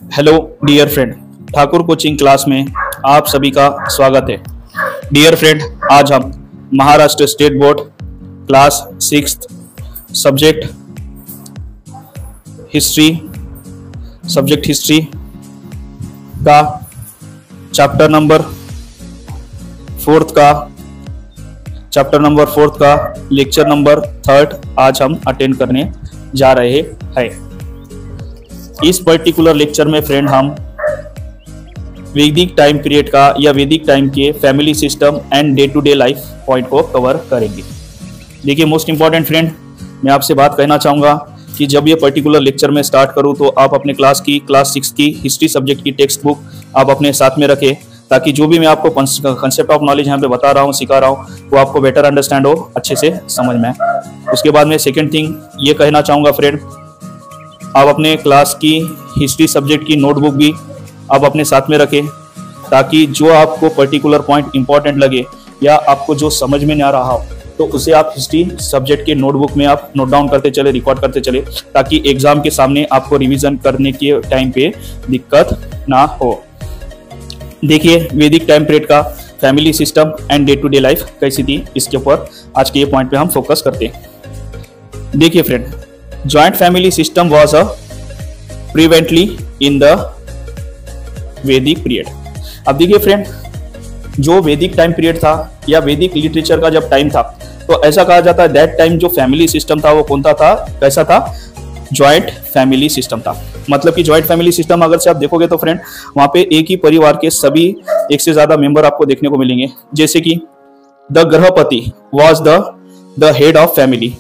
Hello dear friend, Thakur coaching class में आप सभी का स्वागत है। डियर फ्रेंड, आज हम Maharashtra state board class 6 subject history का चैप्टर नंबर 4 का लेक्चर नंबर 3 आज हम अटेंड करने जा रहे हैं। इस पर्टिकुलर लेक्चर में फ्रेंड हम वैदिक टाइम पीरियड का या वैदिक टाइम के family system and day to day life point को कवर करेंगे। देखिए, मोस्ट इंपॉर्टेंट फ्रेंड, मैं आपसे बात कहना चाहूँगा कि जब ये पर्टिकुलर लेक्चर में स्टार्ट करूँ तो आप अपने क्लास 6 की हिस्ट्री सब्जेक्ट की टेक्स्ट बुक आप अपने साथ में रखें, ताकि जो भी मैं आपको कंसेप्ट ऑफ नॉलेज यहाँ पे बता रहा हूँ, सिखा रहा हूँ, वो आपको बेटर अंडरस्टैंड हो, अच्छे से समझ में। उसके बाद में सेकेंड थिंग ये कहना चाहूँगा फ्रेंड, आप अपने क्लास की हिस्ट्री सब्जेक्ट की नोटबुक भी आप अपने साथ में रखें, ताकि जो आपको पर्टिकुलर पॉइंट इंपॉर्टेंट लगे या आपको जो समझ में ना रहा हो तो उसे आप हिस्ट्री सब्जेक्ट के नोटबुक में आप नोट डाउन करते चले, रिकॉर्ड करते चले, ताकि एग्जाम के सामने आपको रिवीजन करने के टाइम पे दिक्कत ना हो। देखिए, वैदिक टाइम पीरियड का family system and day to day life कैसी थी, इसके ऊपर आज के ये पॉइंट पे हम फोकस करते हैं। देखिए friend, joint family system was a prevalently in the Vedic period. अब देखिए फ्रेंड, जो वैदिक टाइम पीरियड था या वैदिक लिटरेचर का जब टाइम था, तो ऐसा कहा जाता है दैट टाइम जो फैमिली सिस्टम था वो कौन था, कैसा था? जॉइंट फैमिली सिस्टम था। मतलब कि जॉइंट फैमिली सिस्टम अगर से आप देखोगे तो फ्रेंड, वहां पे एक ही परिवार के सभी एक से ज्यादा मेंबर आपको देखने को मिलेंगे। जैसे कि द गृहपति was the head of family.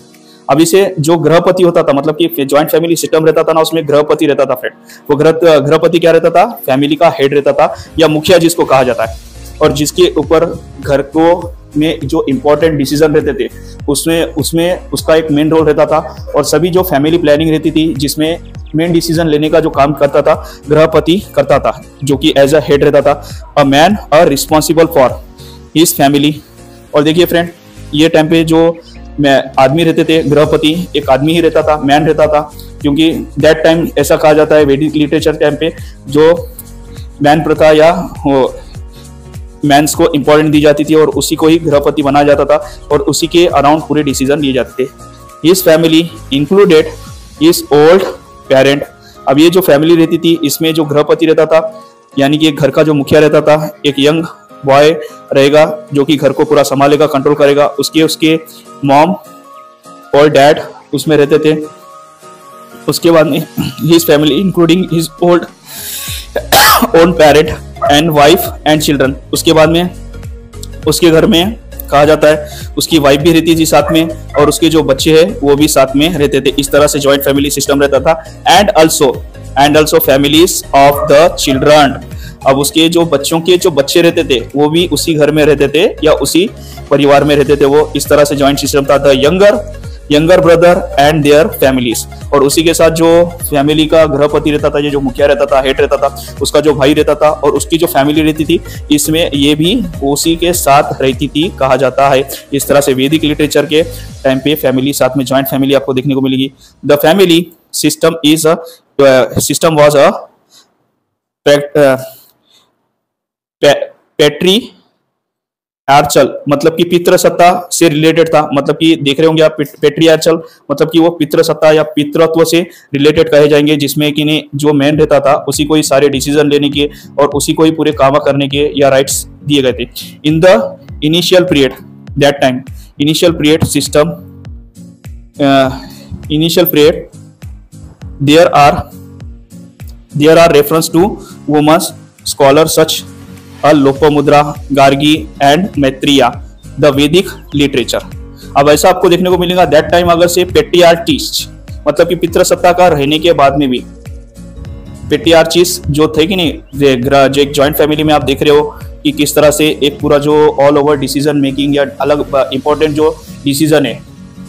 अब इसे जो गृहपति होता था, मतलब कि जॉइंट फैमिली सिस्टम रहता था ना, उसमें गृहपति रहता था फ्रेंड। वो गृहपति क्या रहता था? फैमिली का हेड रहता था, या मुखिया जिसको कहा जाता है, और जिसके ऊपर घर को में जो इंपॉर्टेंट डिसीजन रहते थे उसमें उसका एक मेन रोल रहता था। और सभी जो फैमिली प्लानिंग रहती थी, जिसमें मेन डिसीजन लेने का जो काम करता था गृहपति करता था, जो कि एज अ हेड रहता था, a man are responsible for his family. और देखिए फ्रेंड, ये टाइम पे जो आदमी रहते थे, गृहपति एक आदमी ही रहता था, मैन रहता था, क्योंकि दैट टाइम ऐसा कहा जाता है वैदिक लिटरेचर टाइम पे जो मैन प्रथा या मैंस को इंपॉर्टेंट दी जाती थी और उसी को ही गृहपति बनाया जाता था और उसी के अराउंड पूरे डिसीजन लिए जाते थे। His family included his old parent. अब ये जो फैमिली रहती थी, इसमें जो गृहपति रहता था, यानी कि घर का जो मुखिया रहता था, एक यंग बॉय रहेगा जो कि घर को पूरा संभालेगा, कंट्रोल करेगा। उसके मॉम और डैड उसमें रहते थे। उसके बाद में his family including his old own parent and wife and children. उसके बाद में उसके घर में कहा जाता है उसकी वाइफ भी रहती थी साथ में, और उसके जो बच्चे हैं वो भी साथ में रहते थे। इस तरह से जॉइंट फैमिली सिस्टम रहता था। And also families of the children. अब उसके जो बच्चों के जो बच्चे रहते थे वो भी उसी घर में रहते थे या उसी परिवार में रहते थे। वो इस तरह से जॉइंट सिस्टम था। The younger brother and their families. और उसी के साथ जो फैमिली का गृहपति रहता था, ये जो मुखिया रहता था, हेड रहता था, उसका जो भाई रहता था और उसकी जो फैमिली रहती थी, इसमें ये भी उसी के साथ रहती थी, कहा जाता है। इस तरह से वैदिक लिटरेचर के टाइम पे फैमिली साथ में जॉइंट फैमिली आपको देखने को मिलेगी। The family system was a patriarchal, मतलब कि पितृसत्ता से रिलेटेड था। मतलब कि देख रहे होंगे आप, पेट्रियार्चल मतलब कि वो पितृसत्ता या पितृत्व से रिलेटेड कहे जाएंगे, जिसमें कि जो मैन रहता था उसी को ही सारे डिसीजन लेने के और उसी को ही पूरे काम करने के या राइट्स दिए गए थे। In the initial period that time, initial period there are reference to womens scholar such Lopamudra, Gargi and Maitreyi the Vedic literature. अब ऐसा आपको देखने को मिलेगा दैट टाइम अगर से पेट्रियार्चिस्ट, मतलब कि पितृसत्ता का रहने के बाद में भी पेट्रियार्चिस्ट जो थे कि नहीं, जो एक जॉइंट फैमिली में आप देख रहे हो कि किस तरह से एक पूरा जो ऑल ओवर डिसीजन मेकिंग या अलग इंपॉर्टेंट जो डिसीजन है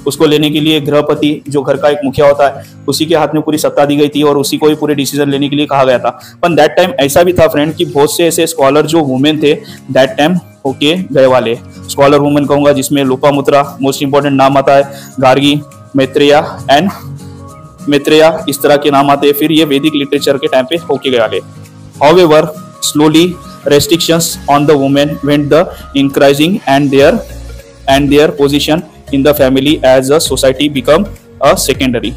उसको लेने के लिए गृहपति जो घर का एक मुखिया होता है उसी के हाथ में पूरी सत्ता दी गई थी और उसी को ही पूरे डिसीजन लेने के लिए कहा गया था। पर दैट टाइम ऐसा भी था फ्रेंड कि बहुत से ऐसे स्कॉलर जो वुमेन थे दैट टाइम होके गए वाले स्कॉलर वुमेन कहूंगा, जिसमें लोपामुद्रा मोस्ट इंपॉर्टेंट नाम आता है, गार्गी, मैत्रेय एंड मैत्रेय, इस तरह के नाम आते हैं। फिर ये वैदिक लिटरेचर के टाइम पे होके गए आगे। However slowly restrictions on the women went the increasing and their position in the family as a society become a secondary।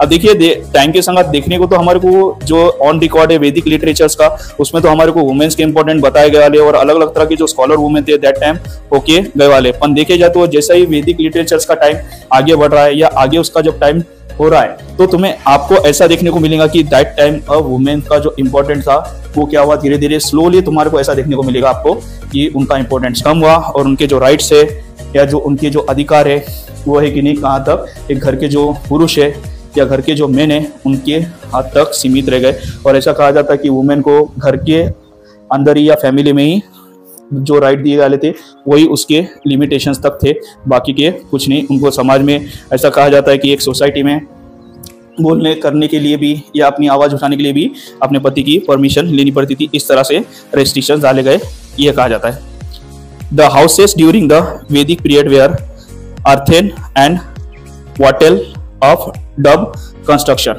अब देखिए टाइम के संग देखने को तो हमारे को जो ऑन रिकॉर्ड है वैदिक लिटरेचर्स का, उसमें तो हमारे को वुमेन्स के इंपॉर्टेंट बताए गए वाले और अलग अलग तरह के जो स्कॉलर वुमेन थे दैट टाइम होके गए वाले। पर देखे जाए तो जैसा ही वैदिक लिटरेचर्स का टाइम आगे बढ़ रहा है या आगे उसका जब टाइम हो रहा है तो तुम्हें आपको ऐसा देखने को मिलेगा कि दैट टाइम वुमेन का जो इम्पोर्टेंट था वो क्या हुआ, धीरे धीरे स्लोली तुम्हारे को ऐसा देखने को मिलेगा आपको कि उनका इंपॉर्टेंस कम हुआ और उनके जो राइट्स है या जो उनके जो अधिकार है वो है कि नहीं कहाँ तक एक घर के जो पुरुष है या घर के जो मेन है उनके हाथ तक सीमित रह गए। और ऐसा कहा जाता है कि वुमेन को घर के अंदर ही या फैमिली में ही जो राइट दिए वाले थे वही उसके लिमिटेशंस तक थे, बाकी के कुछ नहीं। उनको समाज में ऐसा कहा जाता है कि एक सोसाइटी में बोलने करने के लिए भी या अपनी आवाज़ उठाने के लिए भी अपने पति की परमिशन लेनी पड़ती थी। इस तरह से रेस्ट्रिक्शंस डाले गए, यह कहा जाता है। The houses during the Vedic period where अर्थेन and वाटेल ऑफ डब कंस्ट्रक्शन।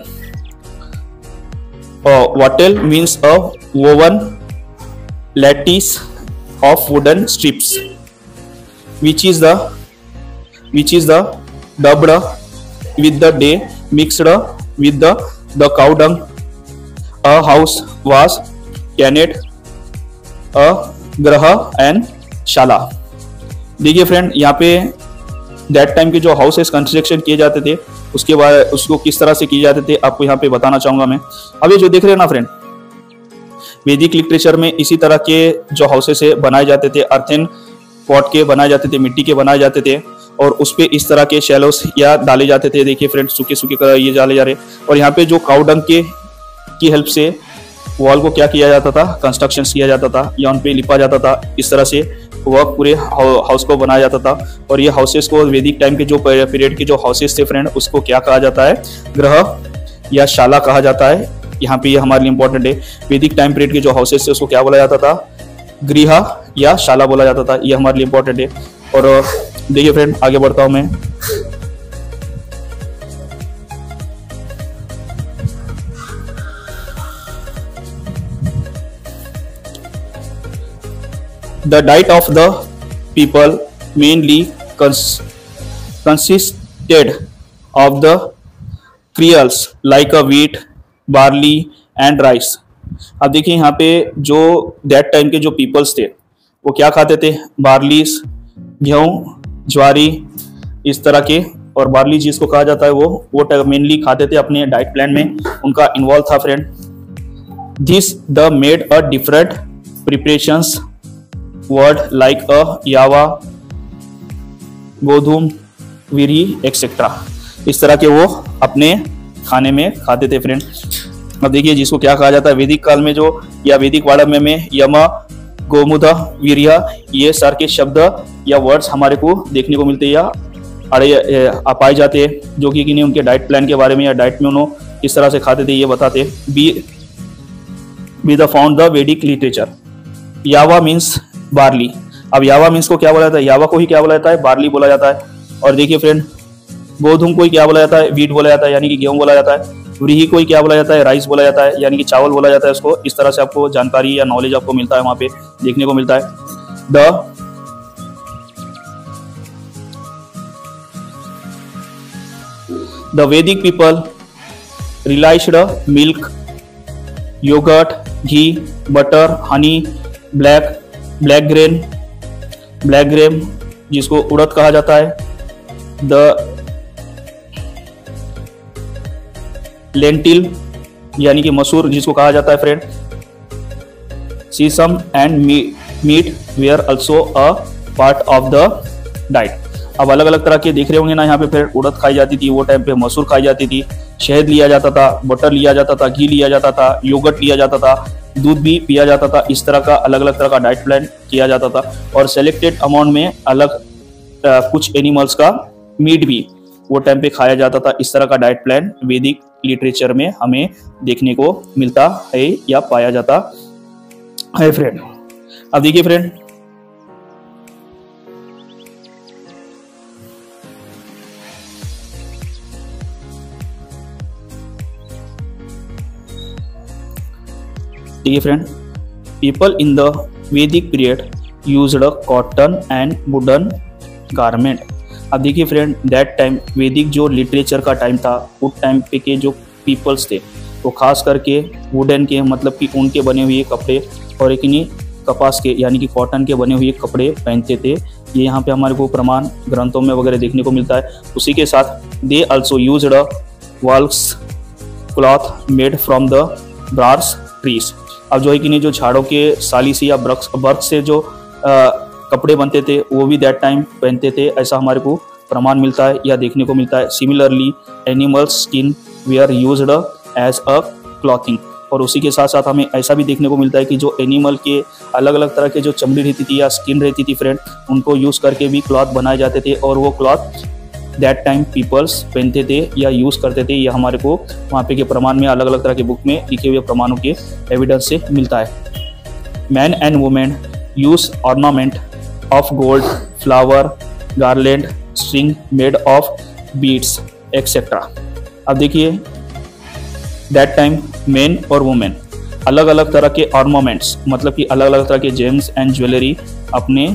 वाटेल means a woven lattice of wooden strips which is the dubbed with the day mixed with the cow dung. A house was tenant, a graha and shala। देखिए friend, यहाँ पे that time के जो houses construction किए जाते थे उसके बाद उसको किस तरह से किए जाते थे आपको यहाँ पे बताना चाहूंगा मैं। अभी जो देख रहे हैं ना फ्रेंड, वैदिक लिटरेचर में इसी तरह के जो हाउसेस है बनाए जाते थे, अर्थन पॉट के बनाए जाते थे, मिट्टी के बनाए जाते थे और उस पे इस तरह के शैलोस या डाले जाते थे। देखिए फ्रेंड, सूखे सूखे ये डाले जा रहे। और यहाँ पे जो काउ डंग की हेल्प से वॉल को क्या किया जाता था, कंस्ट्रक्शन किया जाता था या उन पे लिपा जाता था। इस तरह से वह पूरे हाउस को बनाया जाता था। और ये हाउसेस को वैदिक टाइम के जो पीरियड के जो हाउसेस थे फ्रेंड उसको क्या कहा जाता है, ग्रह या शाला कहा जाता है। यहाँ पे ये हमारे लिए इंपॉर्टेंट है। वैदिक टाइम पीरियड के जो हाउसेस थे उसको क्या बोला जाता था, गृह या शाला बोला जाता था। ये हमारे लिए इंपॉर्टेंट है। और देखिए फ्रेंड, आगे बढ़ता हूं मैं। The diet of the people mainly consisted of the cereals like a wheat, barley and rice। अब देखिए यहाँ पे जो दैट टाइम के जो पीपल्स थे वो क्या खाते थे, बार्लीस, गेहूँ, ज्वारी, इस तरह के। और बार्ली जिसको कहा जाता है वो मेनली खाते थे, अपने डाइट प्लान में उनका इन्वॉल्व था friend. This the made a different preparations word like अ यावा, गोधूम, विरी एक्सेट्रा। इस तरह के वो अपने खाने में खाते थे फ्रेंड। अब देखिए जिसको क्या कहा जाता है वैदिक काल में जो या वैदिक वाड़म में यम, गोमुद, वीर्य, ये सार के शब्द या वर्ड्स हमारे को देखने को मिलते हैं या पाए जाते हैं, जो कि नहीं उनके डाइट प्लान के बारे में या डाइट में उन्होंने किस तरह से खाते थे ये बताते हैं। Be the found the Vedic literature. यावा मीन्स बार्ली। अब यावा मीन्स को क्या बोला जाता है, यावा को ही क्या बोला जाता है, बार्ली बोला जाता है। और देखिए फ्रेंड, गोधूम को ही क्या बोला जाता है, वीट बोला जाता है यानी कि गेहूं बोला जाता है। व्रीहि को ही क्या बोला जाता है, राइस बोला जाता है यानी कि चावल बोला जाता है उसको। इस तरह से आपको जानकारी या नॉलेज आपको मिलता है, वहां पे देखने को मिलता है। द वैदिक पीपल रिलाइज्ड मिल्क, योगर्ट, घी, बटर, हनी, ब्लैक ग्रेन जिसको उड़द कहा जाता है, द लेंटिल यानी कि मसूर जिसको कहा जाता है friend, sesame and meat were also a part of the diet. अब अलग अलग तरह के देख रहे होंगे ना, यहाँ पे फिर उड़द खाई जाती थी, वो टाइम पे मसूर खाई जाती थी, शहद लिया जाता था, बटर लिया जाता था, घी लिया जाता था, योगर्ट लिया जाता था, दूध भी पिया जाता था। इस तरह का अलग अलग तरह का डाइट प्लान किया जाता था। और सेलेक्टेड अमाउंट में अलग कुछ एनिमल्स का मीट भी वो टाइम पे खाया जाता था। इस तरह का डाइट प्लान वैदिक लिटरेचर में हमें देखने को मिलता है या पाया जाता है फ्रेंड। अब देखिए फ्रेंड, देखिए friend, people in the Vedic period used cotton and wooden garment. अब देखिए फ्रेंड, दैट टाइम वैदिक जो लिटरेचर का टाइम था, उस टाइम पे के जो पीपल्स थे वो खास करके वुडन के मतलब कि ऊन के बने हुए कपड़े और एक नहीं कपास के यानी कि कॉटन के बने हुए कपड़े पहनते थे। ये यहाँ पे हमारे को प्रमाण ग्रंथों में वगैरह देखने को मिलता है। उसी के साथ they also used wools cloth made from the brass trees. अब जो है कि नहीं जो झाड़ों के साली से या बर्क से जो कपड़े बनते थे वो भी दैट टाइम पहनते थे, ऐसा हमारे को प्रमाण मिलता है या देखने को मिलता है। Similarly animal skin were used as a clothing. और उसी के साथ साथ हमें ऐसा भी देखने को मिलता है कि जो एनिमल के अलग अलग तरह के जो चमड़ी रहती थी या स्किन रहती थी फ्रेंड, उनको यूज़ करके भी क्लॉथ बनाए जाते थे और वो क्लॉथ दैट टाइम पीपल्स पहनते थे या यूज़ करते थे। यह हमारे को वहाँ पे के प्रमाण में अलग अलग तरह के बुक में लिखे हुए प्रमाणों के एविडेंस से मिलता है। Man and women use ornament of gold, flower, garland, string made of beads etcetera. अब देखिए दैट टाइम मेन और वुमेन अलग अलग तरह के ऑर्नामेंट्स मतलब कि अलग अलग तरह के जेम्स एंड ज्वेलरी अपने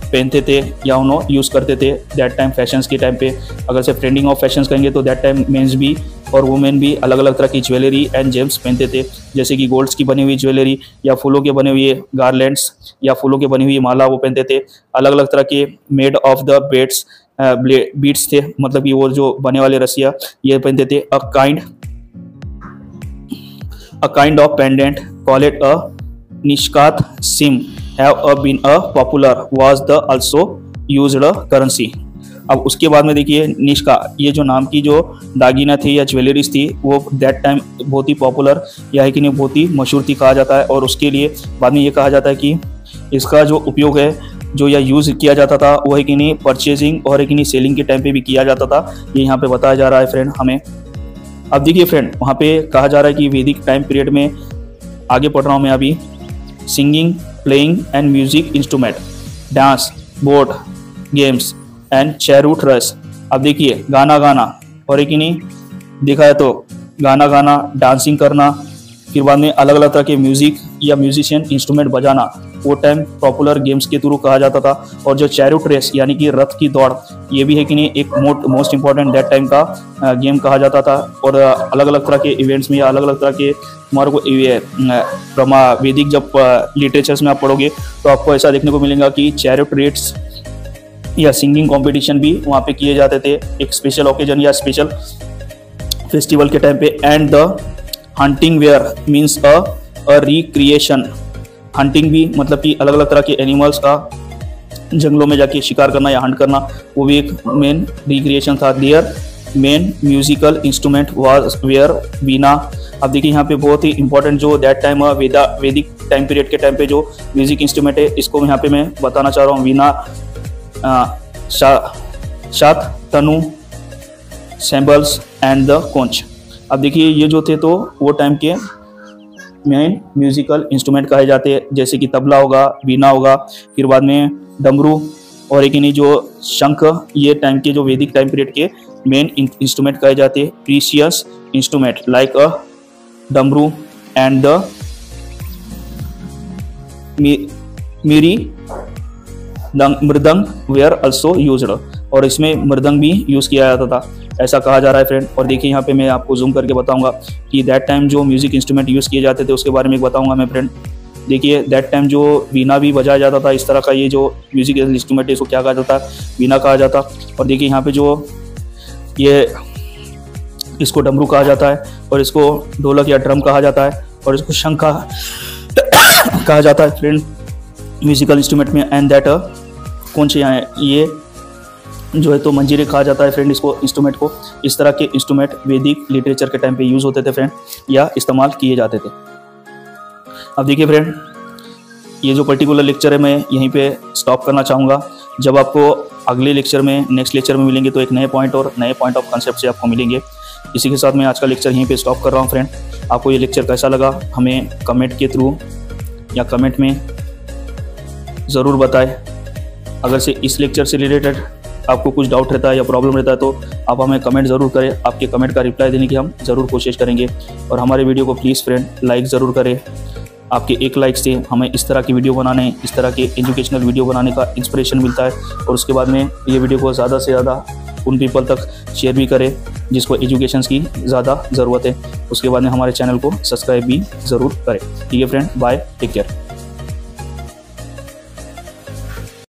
पहनते थे या उन्होंने यूज़ करते थे दैट टाइम फैशंस के टाइम पे। अगर से ट्रेंडिंग ऑफ फैशंस कहेंगे तो दैट टाइम मेंस भी और वुमेन भी अलग अलग तरह की ज्वेलरी एंड जेम्स पहनते थे, जैसे कि गोल्ड्स की बनी हुई ज्वेलरी या फूलों के बने हुए गार्लैंड्स या फूलों के बनी हुई माला वो पहनते थे। अलग अलग तरह के मेड ऑफ द बीड्स थे मतलब कि वो जो बने वाले रस्सियाँ ये पहनते थे। A kind of pendant call it a nishkat sim have been a popular was the also used currency। अब उसके बाद में देखिए निष्का ये जो नाम की जो दागिना थी या ज्वेलरीज थी वो दैट टाइम बहुत ही पॉपुलर या है कि नहीं बहुत ही मशहूर थी कहा जाता है। और उसके लिए बाद में ये कहा जाता है कि इसका जो उपयोग है जो या यूज़ किया जाता था वो है कि नहीं परचेजिंग और है कि नहीं सेलिंग के टाइम पे भी किया जाता था, ये यहाँ पे बताया जा रहा है फ्रेंड हमें। अब देखिए फ्रेंड वहाँ पे कहा जा रहा है कि वैदिक टाइम पीरियड में आगे पढ़ रहा हूँ मैं अभी, singing, playing and music instrument, dance, board games and chariot race. अब देखिए गाना गाना और एक ही नहीं देखा है तो गाना गाना, डांसिंग करना, फिर बाद में अलग अलग तरह के म्यूजिक या म्यूजिशियन इंस्ट्रूमेंट बजाना वो टाइम पॉपुलर गेम्स के थ्रू कहा जाता था। और जो चैरूट रेस यानी कि रथ की दौड़ ये भी है कि नहीं एक मोस्ट इंपॉर्टेंट दैट टाइम का गेम कहा जाता था। और अलग अलग तरह के इवेंट्स में या अलग अलग तरह के हमारे को वैदिक जब लिटरेचर्स में आप पढ़ोगे तो आपको ऐसा देखने को मिलेगा कि चैरूट रेस या सिंगिंग कॉम्पिटिशन भी वहाँ पे किए जाते थे एक स्पेशल ओकेजन या स्पेशल फेस्टिवल के टाइम पे। And the hunting were means a recreation. Hunting भी मतलब कि अलग अलग तरह के एनिमल्स का जंगलों में जाके शिकार करना या हंट करना वो भी एक मेन रिक्रिएशन था। Their main musical instrument was were veena. अब देखिए यहाँ पे बहुत ही इंपॉर्टेंट जो that time Vedic time period के टाइम पे जो म्यूजिक इंस्ट्रूमेंट है इसको यहाँ पे मैं बताना चाह रहा हूँ। वीणा, शात, तनु, सैम्बल्स एंड द कोंच। अब देखिए ये जो थे तो वो टाइम के मेन म्यूजिकल इंस्ट्रूमेंट कहे जाते हैं, जैसे कि तबला होगा, वीणा होगा, फिर बाद में डमरू और एक नहीं जो शंख, ये टाइम के जो वैदिक टाइम पीरियड के मेन इंस्ट्रूमेंट कहे जाते हैं। प्रीशियस इंस्ट्रूमेंट लाइक अ डमरू एंड द मिरी मृदंग वेयर अल्सो यूज्ड। और इसमें मृदंग भी यूज़ किया जाता था ऐसा कहा जा रहा है फ्रेंड। और देखिए यहाँ पे मैं आपको जूम करके बताऊंगा कि दैट टाइम जो म्यूजिक इंस्ट्रूमेंट यूज़ किए जाते थे उसके बारे में बताऊंगा मैं फ्रेंड। देखिए दैट टाइम जो वीणा भी बजाया जाता था इस तरह का ये जो म्यूजिक इंस्ट्रूमेंट है इसको क्या कहा जाता है, वीणा कहा जाता। और देखिए यहाँ पे जो ये इसको डमरू कहा जाता है और इसको ढोलक या ड्रम कहा जाता है और इसको शंख कहा जाता है फ्रेंड म्यूजिकल इंस्ट्रूमेंट में। एंड दैट कौन से यहाँ है ये जो है तो मंजीरे कहा जाता है फ्रेंड इसको इंस्ट्रूमेंट को। इस तरह के इंस्ट्रूमेंट वैदिक लिटरेचर के टाइम पे यूज़ होते थे फ्रेंड या इस्तेमाल किए जाते थे। अब देखिए फ्रेंड ये जो पर्टिकुलर लेक्चर है मैं यहीं पे स्टॉप करना चाहूँगा। जब आपको अगले लेक्चर में नेक्स्ट लेक्चर में मिलेंगे तो एक नए पॉइंट और नए पॉइंट ऑफ कंसेप्ट से आपको मिलेंगे। इसी के साथ मैं आज का लेक्चर यहीं पे स्टॉप कर रहा हूँ फ्रेंड। आपको ये लेक्चर कैसा लगा हमें कमेंट के थ्रू या कमेंट में ज़रूर बताएं। अगर से इस लेक्चर से रिलेटेड आपको कुछ डाउट रहता है या प्रॉब्लम रहता है तो आप हमें कमेंट ज़रूर करें। आपके कमेंट का रिप्लाई देने की हम ज़रूर कोशिश करेंगे। और हमारे वीडियो को प्लीज़ फ्रेंड लाइक ज़रूर करें आपके एक लाइक से हमें इस तरह की वीडियो बनाने, इस तरह के एजुकेशनल वीडियो बनाने का इंस्पिरेशन मिलता है। और उसके बाद में ये वीडियो को ज़्यादा से ज़्यादा उन पीपल तक शेयर भी करें जिसको एजुकेशन की ज़्यादा ज़रूरत है। उसके बाद में हमारे चैनल को सब्सक्राइब भी ज़रूर करें। ठीक है फ्रेंड, बाय, टेक केयर।